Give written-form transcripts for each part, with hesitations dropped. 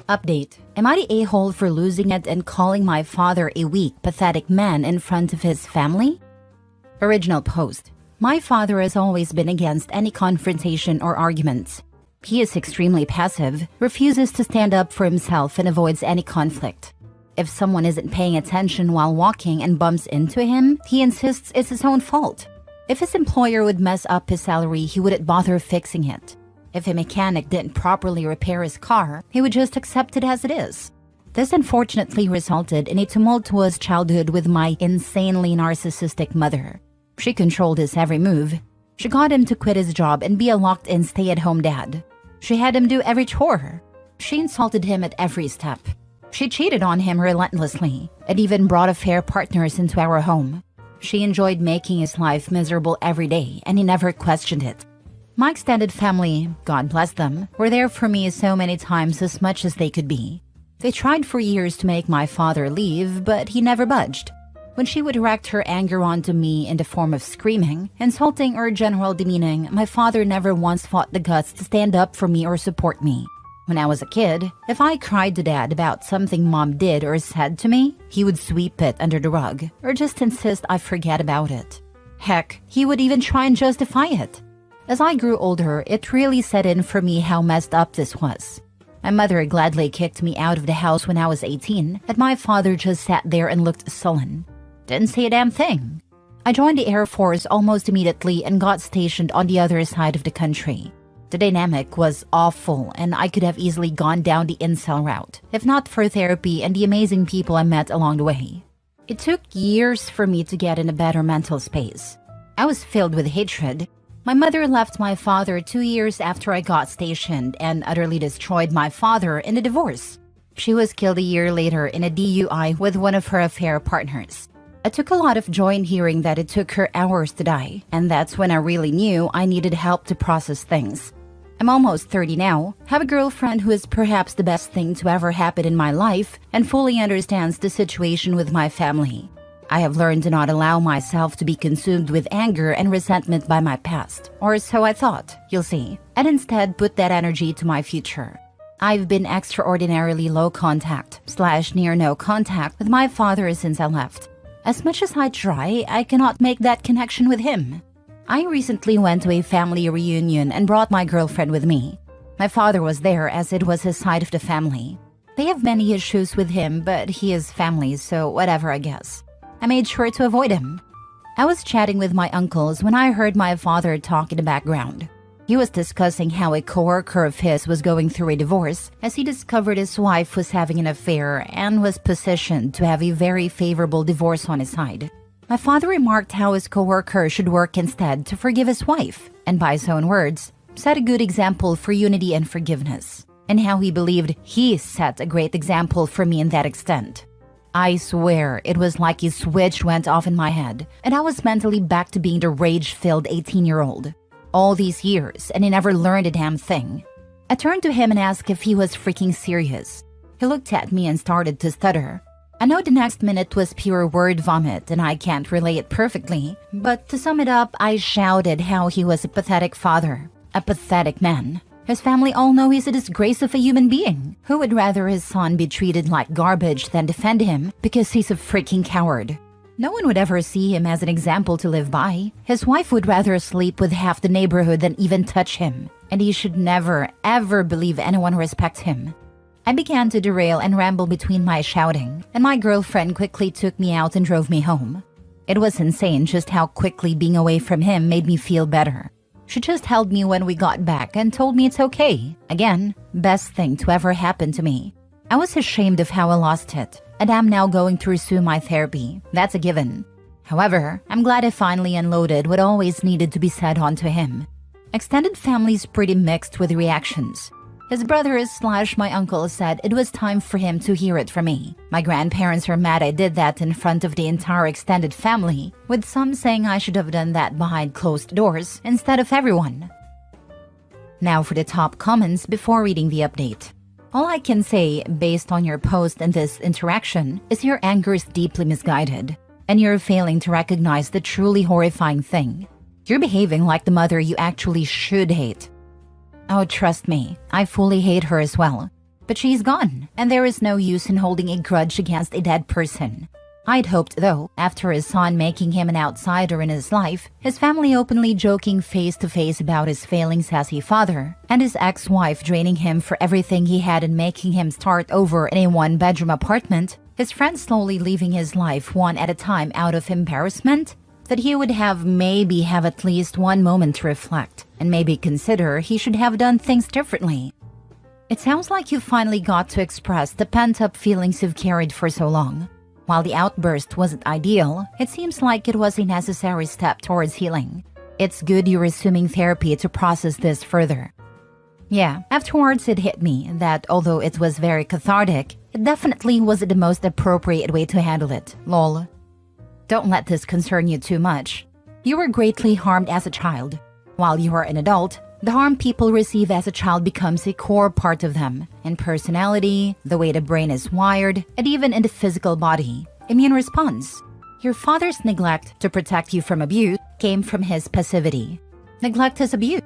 Update. Am I the a-hole for losing it and calling my father a weak, pathetic man in front of his family? Original post. My father has always been against any confrontation or arguments. He is extremely passive, refuses to stand up for himself, and avoids any conflict. If someone isn't paying attention while walking and bumps into him, he insists it's his own fault. If his employer would mess up his salary, he wouldn't bother fixing it. If a mechanic didn't properly repair his car, he would just accept it as it is. This unfortunately resulted in a tumultuous childhood with my insanely narcissistic mother. She controlled his every move. She got him to quit his job and be a locked-in stay-at-home dad. She had him do every chore. She insulted him at every step. She cheated on him relentlessly and even brought affair partners into our home. She enjoyed making his life miserable every day, and he never questioned it. My extended family, God bless them, were there for me so many times, as much as they could be. They tried for years to make my father leave, but he never budged. When she would direct her anger onto me in the form of screaming, insulting, or general demeaning, my father never once fought the guts to stand up for me or support me. When I was a kid, if I cried to Dad about something Mom did or said to me, he would sweep it under the rug or just insist I forget about it. Heck, he would even try and justify it. As I grew older, it really set in for me how messed up this was. My mother gladly kicked me out of the house when I was 18, and my father just sat there and looked sullen. Didn't say a damn thing. I joined the Air Force almost immediately and got stationed on the other side of the country. The dynamic was awful, and I could have easily gone down the incel route, if not for therapy and the amazing people I met along the way. It took years for me to get in a better mental space. I was filled with hatred. My mother left my father 2 years after I got stationed and utterly destroyed my father in a divorce. She was killed a year later in a DUI with one of her affair partners. I took a lot of joy in hearing that it took her hours to die, and that's when I really knew I needed help to process things. I'm almost 30 now, have a girlfriend who is perhaps the best thing to ever happen in my life, and fully understands the situation with my family. I have learned to not allow myself to be consumed with anger and resentment by my past, or so I thought, you'll see, and instead put that energy to my future. I've been extraordinarily low contact / near no contact with my father since I left. As much as I try, I cannot make that connection with him. I recently went to a family reunion and brought my girlfriend with me. My father was there as it was his side of the family. They have many issues with him, but he is family, so whatever, I guess. I made sure to avoid him. I was chatting with my uncles when I heard my father talk in the background. He was discussing how a coworker of his was going through a divorce as he discovered his wife was having an affair and was positioned to have a very favorable divorce on his side. My father remarked how his coworker should work instead to forgive his wife, and by his own words, set a good example for unity and forgiveness, and how he believed he set a great example for me in that extent. I swear it was like a switch went off in my head, and I was mentally back to being the rage-filled 18-year-old. All these years, and he never learned a damn thing. I turned to him and asked if he was freaking serious. He looked at me and started to stutter. I know the next minute was pure word vomit, and I can't relay it perfectly, but to sum it up, I shouted how he was a pathetic father, a pathetic man. His family all know he's a disgrace of a human being who would rather his son be treated like garbage than defend him because he's a freaking coward. No one would ever see him as an example to live by. His wife would rather sleep with half the neighborhood than even touch him, and he should never, ever believe anyone respects him. I began to derail and ramble between my shouting, and my girlfriend quickly took me out and drove me home. It was insane just how quickly being away from him made me feel better. She just held me when we got back and told me it's okay. Again, best thing to ever happen to me. I was ashamed of how I lost it, and I'm now going to resume my therapy. That's a given. However, I'm glad I finally unloaded what always needed to be said onto him. Extended family's pretty mixed with reactions. His brothers / my uncle said it was time for him to hear it from me. My grandparents are mad I did that in front of the entire extended family, with some saying I should have done that behind closed doors instead of everyone. Now for the top comments before reading the update. All I can say, based on your post and this interaction, is your anger is deeply misguided, and you're failing to recognize the truly horrifying thing. You're behaving like the mother you actually should hate. Oh, trust me, I fully hate her as well. But she's gone, and there is no use in holding a grudge against a dead person. I'd hoped, though, after his son making him an outsider in his life, his family openly joking face-to-face about his failings as a father, and his ex-wife draining him for everything he had and making him start over in a one-bedroom apartment, his friends slowly leaving his life one at a time out of embarrassment, that he would maybe have at least one moment to reflect, and maybe consider he should have done things differently. It sounds like you finally got to express the pent-up feelings you've carried for so long. While the outburst wasn't ideal, it seems like it was a necessary step towards healing. It's good you're resuming therapy to process this further. Yeah, afterwards it hit me that although it was very cathartic, it definitely wasn't the most appropriate way to handle it, lol. Don't let this concern you too much. You were greatly harmed as a child. While you are an adult, the harm people receive as a child becomes a core part of them, in personality, the way the brain is wired, and even in the physical body. Immune response. Your father's neglect to protect you from abuse came from his passivity. Neglect is abuse.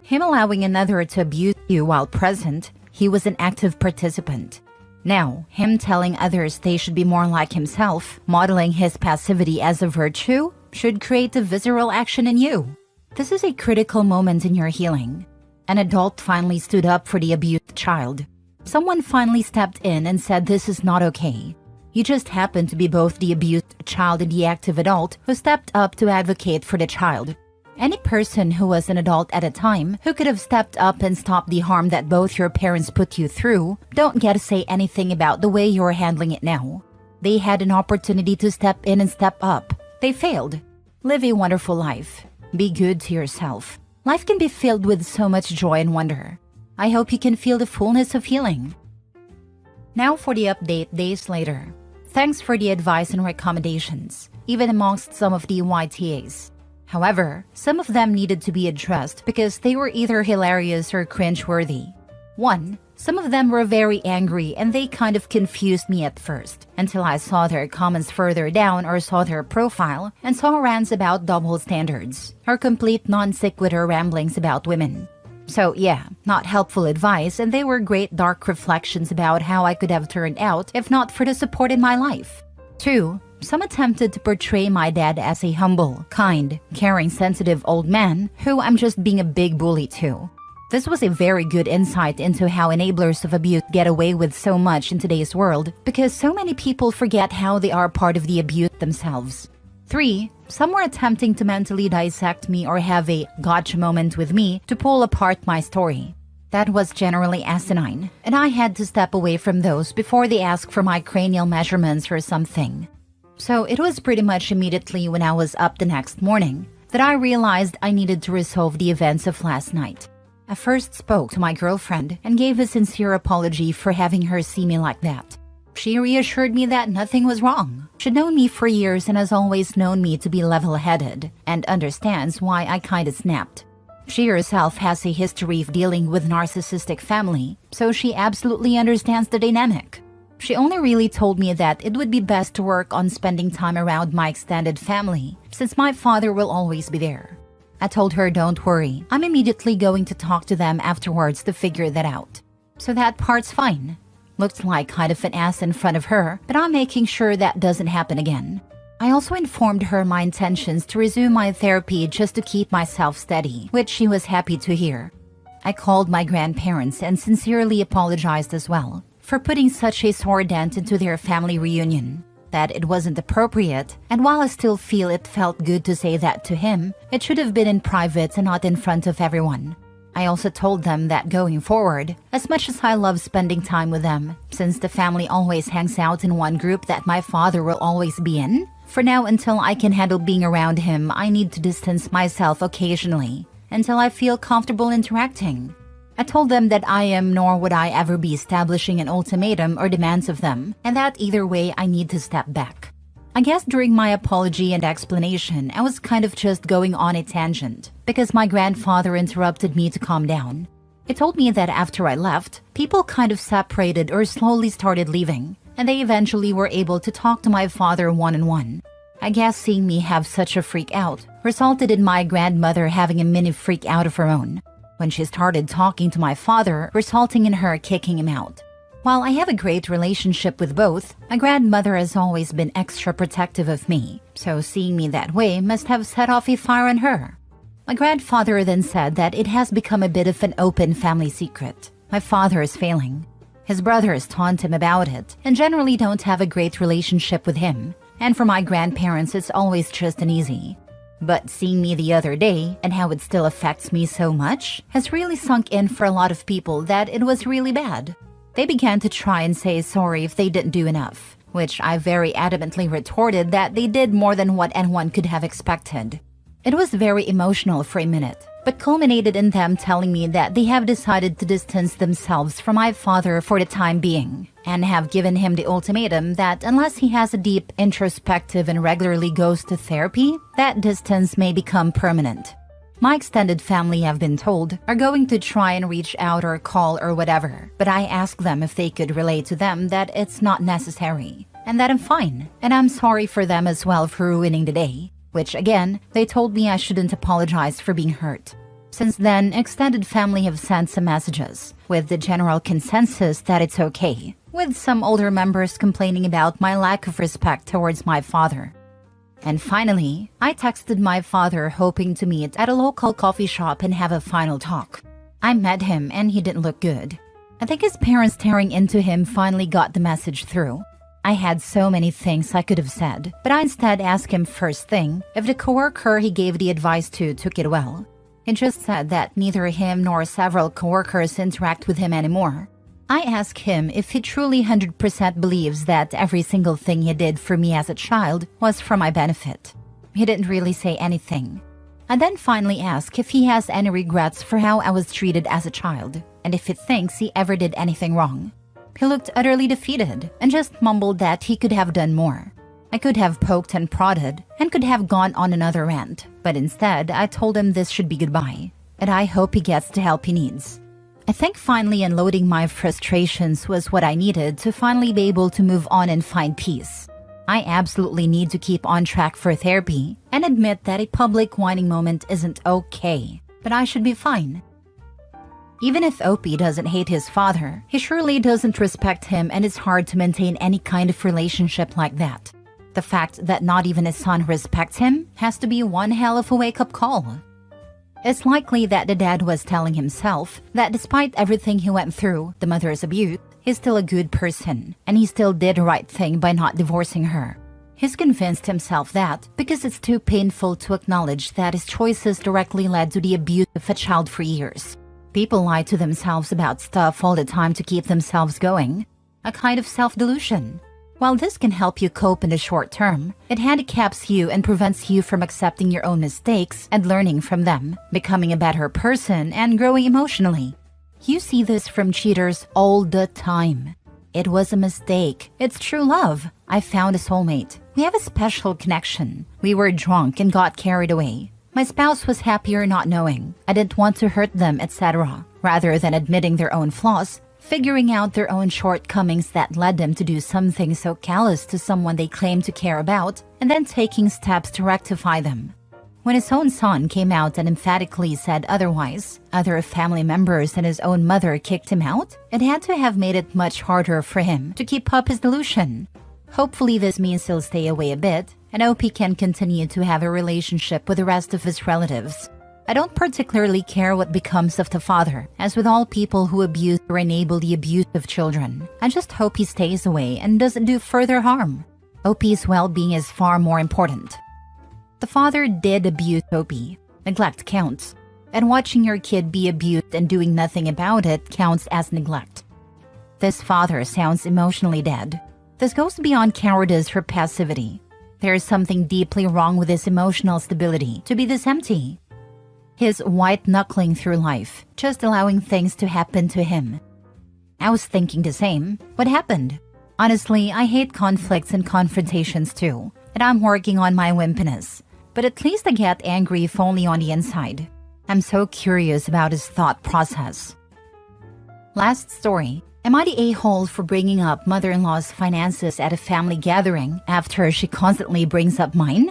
Him allowing another to abuse you while present, he was an active participant. Now, him telling others they should be more like himself, modeling his passivity as a virtue, should create a visceral action in you. This is a critical moment in your healing. An adult finally stood up for the abused child. Someone finally stepped in and said this is not okay. You just happen to be both the abused child and the active adult who stepped up to advocate for the child. Any person who was an adult at a time who could have stepped up and stopped the harm that both your parents put you through don't get to say anything about the way you're handling it now. They had an opportunity to step in and step up. They failed. Live a wonderful life. Be good to yourself. Life can be filled with so much joy and wonder. I hope you can feel the fullness of healing. Now for the update days later. Thanks for the advice and recommendations, even amongst some of the YTAs. However, some of them needed to be addressed because they were either hilarious or cringeworthy. 1. Some of them were very angry and they kind of confused me at first, until I saw their comments further down or saw their profile and saw rants about double standards, or complete non-sequitur ramblings about women. So yeah, not helpful advice, and they were great dark reflections about how I could have turned out if not for the support in my life. 2. Some attempted to portray my dad as a humble, kind, caring, sensitive old man who I'm just being a big bully to. This was a very good insight into how enablers of abuse get away with so much in today's world because so many people forget how they are part of the abuse themselves. 3. Some were attempting to mentally dissect me or have a gotcha moment with me to pull apart my story. That was generally asinine, and I had to step away from those before they asked for my cranial measurements or something. So it was pretty much immediately when I was up the next morning that I realized I needed to resolve the events of last night. I first spoke to my girlfriend and gave a sincere apology for having her see me like that. She reassured me that nothing was wrong. She'd known me for years and has always known me to be level-headed and understands why I kinda snapped. She herself has a history of dealing with narcissistic family, so she absolutely understands the dynamic. She only really told me that it would be best to work on spending time around my extended family, since my father will always be there. I told her don't worry, I'm immediately going to talk to them afterwards to figure that out. So that part's fine. Looked like kind of an ass in front of her, but I'm making sure that doesn't happen again. I also informed her my intentions to resume my therapy just to keep myself steady, which she was happy to hear. I called my grandparents and sincerely apologized as well for putting such a sore dent into their family reunion. That it wasn't appropriate, and while I still feel it felt good to say that to him, it should have been in private and not in front of everyone. I also told them that going forward, as much as I love spending time with them, since the family always hangs out in one group that my father will always be in, for now until I can handle being around him, I need to distance myself occasionally, until I feel comfortable interacting. I told them that I am nor would I ever be establishing an ultimatum or demands of them, and that either way I need to step back. I guess during my apology and explanation, I was kind of just going on a tangent, because my grandfather interrupted me to calm down. He told me that after I left, people kind of separated or slowly started leaving, and they eventually were able to talk to my father one-on-one. I guess seeing me have such a freak out resulted in my grandmother having a mini freak out of her own, when she started talking to my father, resulting in her kicking him out. While I have a great relationship with both, my grandmother has always been extra protective of me, so seeing me that way must have set off a fire on her. My grandfather then said that it has become a bit of an open family secret. My father is failing. His brothers taunt him about it and generally don't have a great relationship with him. And for my grandparents, it's always just and easy. But seeing me the other day and how it still affects me so much has really sunk in for a lot of people that it was really bad. They began to try and say sorry if they didn't do enough, which I very adamantly retorted that they did more than what anyone could have expected. It was very emotional for a minute, but culminated in them telling me that they have decided to distance themselves from my father for the time being, and have given him the ultimatum that unless he has a deep introspective and regularly goes to therapy, that distance may become permanent. My extended family, I've been told, are going to try and reach out or call or whatever, but I asked them if they could relay to them that it's not necessary, and that I'm fine, and I'm sorry for them as well for ruining the day, which again, they told me I shouldn't apologize for being hurt. Since then, extended family have sent some messages, with the general consensus that it's okay, with some older members complaining about my lack of respect towards my father. And finally, I texted my father hoping to meet at a local coffee shop and have a final talk. I met him and he didn't look good. I think his parents tearing into him finally got the message through. I had so many things I could have said, but I instead asked him first thing if the coworker he gave the advice to took it well. He just said that neither him nor several coworkers interact with him anymore. I asked him if he truly 100% believes that every single thing he did for me as a child was for my benefit. He didn't really say anything. I then finally asked if he has any regrets for how I was treated as a child, and if he thinks he ever did anything wrong. He looked utterly defeated and just mumbled that he could have done more. I could have poked and prodded and could have gone on another rant, but instead I told him this should be goodbye, and I hope he gets the help he needs. I think finally unloading my frustrations was what I needed to finally be able to move on and find peace. I absolutely need to keep on track for therapy and admit that a public whining moment isn't okay, but I should be fine. Even if Opie doesn't hate his father, he surely doesn't respect him, and it's hard to maintain any kind of relationship like that. The fact that not even his son respects him has to be one hell of a wake-up call. It's likely that the dad was telling himself that despite everything he went through, the mother's abuse, he's still a good person, and he still did the right thing by not divorcing her. He's convinced himself that because it's too painful to acknowledge that his choices directly led to the abuse of a child for years. People lie to themselves about stuff all the time to keep themselves going, a kind of self-delusion. While this can help you cope in the short term, it handicaps you and prevents you from accepting your own mistakes and learning from them, becoming a better person and growing emotionally. You see this from cheaters all the time. It was a mistake. It's true love. I found a soulmate. We have a special connection. We were drunk and got carried away. My spouse was happier not knowing. I didn't want to hurt them, etc. Rather than admitting their own flaws, figuring out their own shortcomings that led them to do something so callous to someone they claim to care about, and then taking steps to rectify them. When his own son came out and emphatically said otherwise, other family members and his own mother kicked him out, it had to have made it much harder for him to keep up his delusion. Hopefully this means he'll stay away a bit, and Opie can continue to have a relationship with the rest of his relatives. I don't particularly care what becomes of the father, as with all people who abuse or enable the abuse of children. I just hope he stays away and doesn't do further harm. Opie's well-being is far more important. The father did abuse Opie. Neglect counts. And watching your kid be abused and doing nothing about it counts as neglect. This father sounds emotionally dead. This goes beyond cowardice or passivity. There is something deeply wrong with his emotional stability to be this empty. His white-knuckling through life, just allowing things to happen to him. I was thinking the same. What happened? Honestly, I hate conflicts and confrontations too, and I'm working on my wimpiness. But at least I get angry if only on the inside. I'm so curious about his thought process. Last story. Am I the a-hole for bringing up mother-in-law's finances at a family gathering after she constantly brings up mine?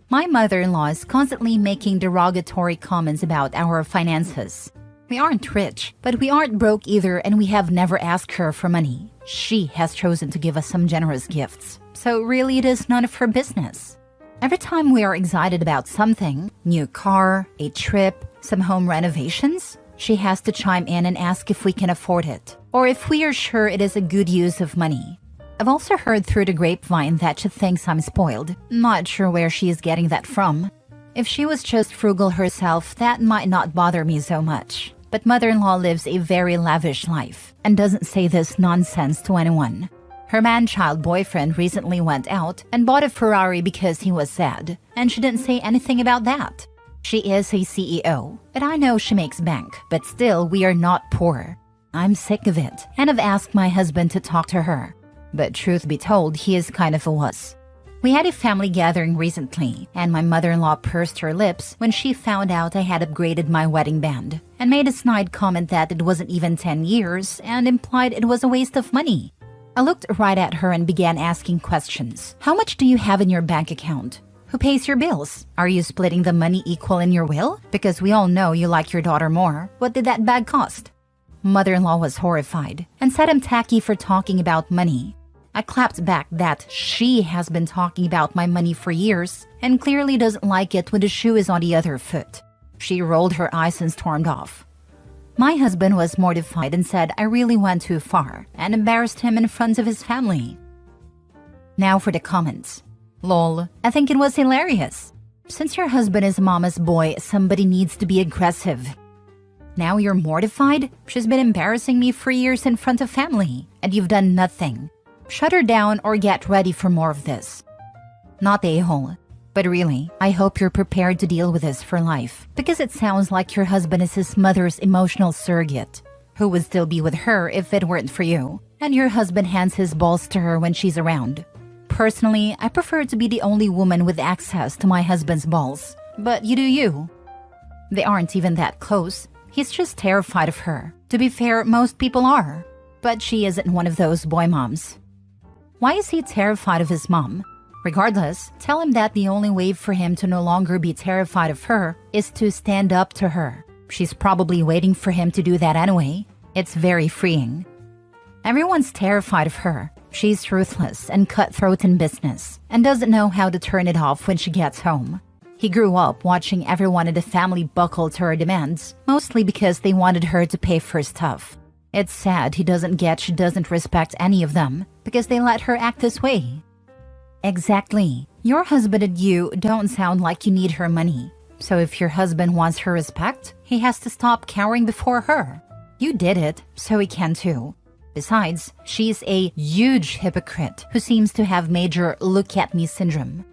My mother-in-law is constantly making derogatory comments about our finances. We aren't rich, but we aren't broke either, and we have never asked her for money. She has chosen to give us some generous gifts, so really it is none of her business. Every time we are excited about something, new car, a trip, some home renovations, she has to chime in and ask if we can afford it, or if we are sure it is a good use of money. I've also heard through the grapevine that she thinks I'm spoiled. Not sure where she is getting that from. If she was just frugal herself, that might not bother me so much. But mother-in-law lives a very lavish life and doesn't say this nonsense to anyone. Her man-child boyfriend recently went out and bought a Ferrari because he was sad, and she didn't say anything about that. She is a CEO, and I know she makes bank, but still we are not poor. I'm sick of it, and I've asked my husband to talk to her. But truth be told, he is kind of a wuss. We had a family gathering recently, and my mother-in-law pursed her lips when she found out I had upgraded my wedding band, and made a snide comment that it wasn't even 10 years, and implied it was a waste of money. I looked right at her and began asking questions. How much do you have in your bank account? Who pays your bills? Are you splitting the money equal in your will? Because we all know you like your daughter more. What did that bag cost? Mother-in-law was horrified and said I'm tacky for talking about money. I clapped back that she has been talking about my money for years and clearly doesn't like it when the shoe is on the other foot. She rolled her eyes and stormed off. My husband was mortified and said I really went too far and embarrassed him in front of his family. Now for the comments. Lol, I think it was hilarious. Since your husband is mama's boy, somebody needs to be aggressive. Now you're mortified? She's been embarrassing me for years in front of family, and you've done nothing. Shut her down or get ready for more of this. Not the a-hole. But really, I hope you're prepared to deal with this for life, because it sounds like your husband is his mother's emotional surrogate, who would still be with her if it weren't for you, and your husband hands his balls to her when she's around. Personally, I prefer to be the only woman with access to my husband's balls, but you do you. They aren't even that close. He's just terrified of her. To be fair, most people are. But she isn't one of those boy moms. Why is he terrified of his mom? Regardless, tell him that the only way for him to no longer be terrified of her is to stand up to her. She's probably waiting for him to do that anyway. It's very freeing. Everyone's terrified of her. She's ruthless and cutthroat in business and doesn't know how to turn it off when she gets home. He grew up watching everyone in the family buckle to her demands, mostly because they wanted her to pay for stuff. It's sad he doesn't get she doesn't respect any of them because they let her act this way. Exactly. Your husband and you don't sound like you need her money. So if your husband wants her respect, he has to stop cowering before her. You did it, so he can too. Besides, she's a huge hypocrite who seems to have major look-at-me syndrome.